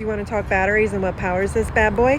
You want to talk batteries and what powers this bad boy?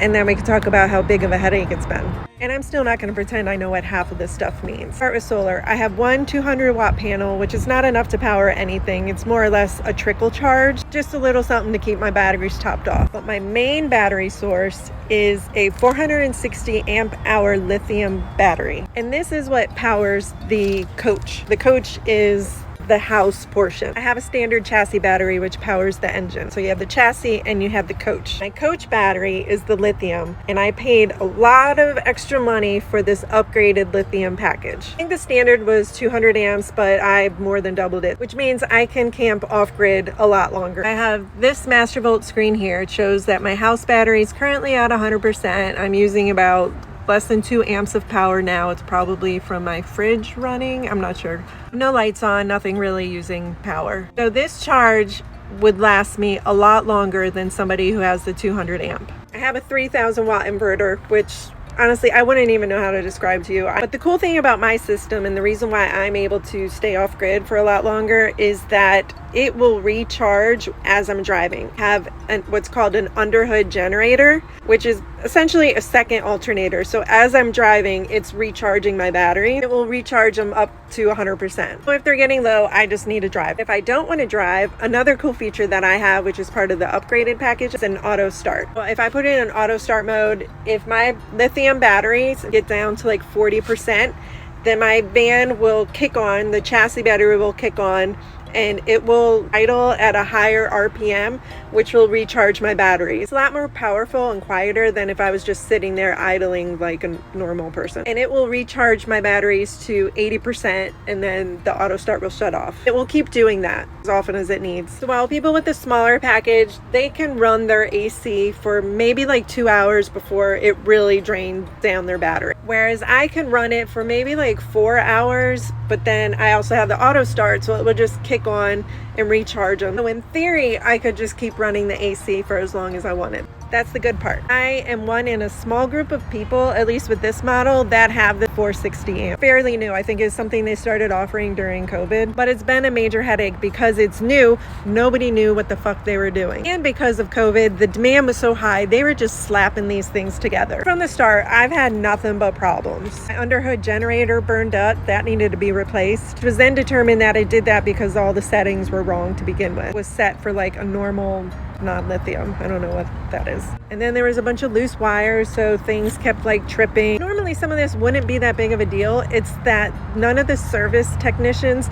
And then we can talk about how big of a headache it's been. And I'm still not going to pretend I know what half of this stuff means. Start with solar. I have one 200-watt panel, which is not enough to power anything. It's more or less a trickle charge, just a little something to keep my batteries topped off. But my main battery source is a 460 amp hour lithium battery. And this is what powers the coach. The coach is the house portion. I have a standard chassis battery which powers the engine. So you have the chassis and you have the coach. My coach battery is the lithium, and I paid a lot of extra money for this upgraded lithium package. I think the standard was 200 amps, but I've more than doubled it, which means I can camp off-grid a lot longer. I have this master volt screen here. It shows that my house battery is currently at 100%. I'm using about less than 2 amps of power now. It's probably from my fridge running. I'm not sure. No lights on, nothing really using power. So this charge would last me a lot longer than somebody who has the 200 amp. I have a 3000 watt inverter, which honestly, I wouldn't even know how to describe to you. But the cool thing about my system, and the reason why I'm able to stay off grid for a lot longer, is that it will recharge as I'm driving. Have what's called an underhood generator, which is essentially a second alternator. So as I'm driving, it's recharging my battery. It will recharge them up to 100%. So if they're getting low, I just need to drive. If I don't want to drive, another cool feature that I have, which is part of the upgraded package, is an auto start. Well, if I put it in auto start mode, if my lithium batteries get down to like 40%, then my van will kick on, the chassis battery will kick on, and it will idle at a higher RPM, which will recharge my battery. It's a lot more powerful and quieter than if I was just sitting there idling like a normal person. And it will recharge my batteries to 80%, and then the auto start will shut off. It will keep doing that as often as it needs. So while people with the smaller package, they can run their AC for maybe like 2 hours before it really drains down their battery. Whereas I can run it for maybe like 4 hours, but then I also have the auto start, so it will just kick on and recharge them. So in theory, I could just keep running the AC for as long as I wanted. That's the good part. I am one in a small group of people, at least with this model, that have the 460 amp. Fairly new. I think it's something they started offering during COVID, but it's been a major headache because it's new. Nobody knew what the fuck they were doing. And because of COVID, the demand was so high, they were just slapping these things together. From the start, I've had nothing but problems. My underhood generator burned up. That needed to be replaced. It was then determined that it did that because all the settings were wrong to begin with. It was set for like a normal non-lithium. I don't know what that is. And then there was a bunch of loose wires, so things kept like tripping. Normally some of this wouldn't be that big of a deal. It's that none of the service technicians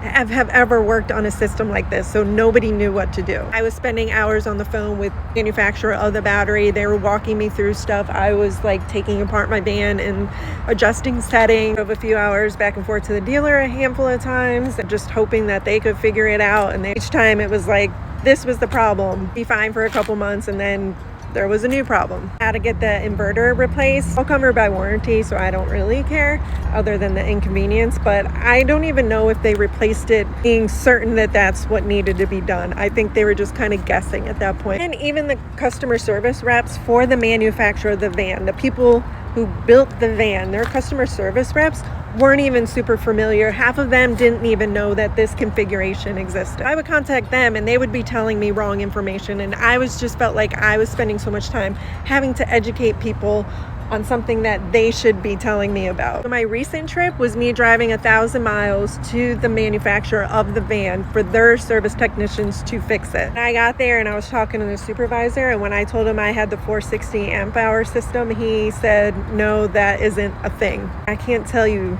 have ever worked on a system like this, so nobody knew what to do. I was spending hours on the phone with the manufacturer of the battery. They were walking me through stuff. I was like taking apart my van and adjusting settings. Drove a few hours back and forth to the dealer a handful of times, just hoping that they could figure it out. And each time it was like, this was the problem. Be fine for a couple months, and then there was a new problem. I had to get the inverter replaced. All covered by warranty, so I don't really care other than the inconvenience, but I don't even know if they replaced it being certain that that's what needed to be done. I think they were just kind of guessing at that point. And even the customer service reps for the manufacturer of the van, the people who built the van, their customer service reps weren't even super familiar. Half of them didn't even know that this configuration existed. I would contact them and they would be telling me wrong information, and I just felt like I was spending so much time having to educate people on something that they should be telling me about. So my recent trip was me driving 1,000 miles to the manufacturer of the van for their service technicians to fix it. And I got there and I was talking to the supervisor, and when I told him I had the 460 amp hour system, he said, no, that isn't a thing. I can't tell you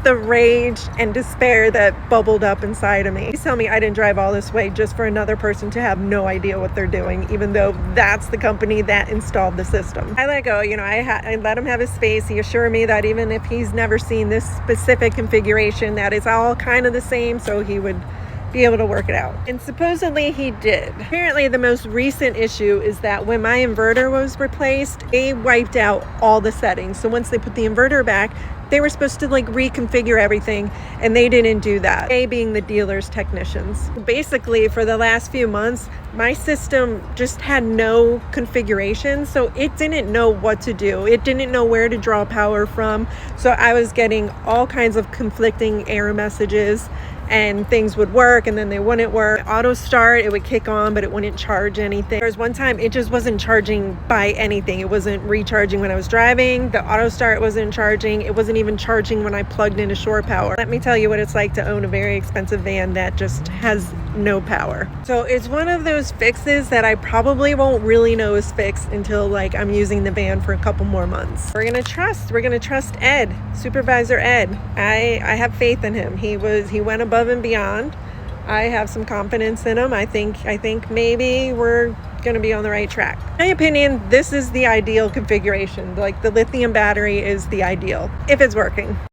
the rage and despair that bubbled up inside of me. Please tell me I didn't drive all this way just for another person to have no idea what they're doing, even though that's the company that installed the system. I let go, I let him have his space. He assured me that even if he's never seen this specific configuration, that it's all kind of the same, so he would be able to work it out. And supposedly he did. Apparently the most recent issue is that when my inverter was replaced, they wiped out all the settings. So once they put the inverter back, they were supposed to reconfigure everything, and they didn't do that. They being the dealer's technicians. Basically, for the last few months, my system just had no configuration, so it didn't know what to do. It didn't know where to draw power from. So I was getting all kinds of conflicting error messages. and things would work and then they wouldn't work. Auto start, it would kick on, but it wouldn't charge anything. There was one time it just wasn't charging by anything. It wasn't recharging when I was driving. The auto start wasn't charging. It wasn't even charging when I plugged into shore power. Let me tell you what it's like to own a very expensive van that just has no power. So it's one of those fixes that I probably won't really know is fixed until like I'm using the van for a couple more months. We're gonna trust Ed, Supervisor Ed. I have faith in him. He went above and beyond. I have some confidence in him. I think maybe we're gonna be on the right track. In my opinion, this is the ideal configuration. Like the lithium battery is the ideal if it's working.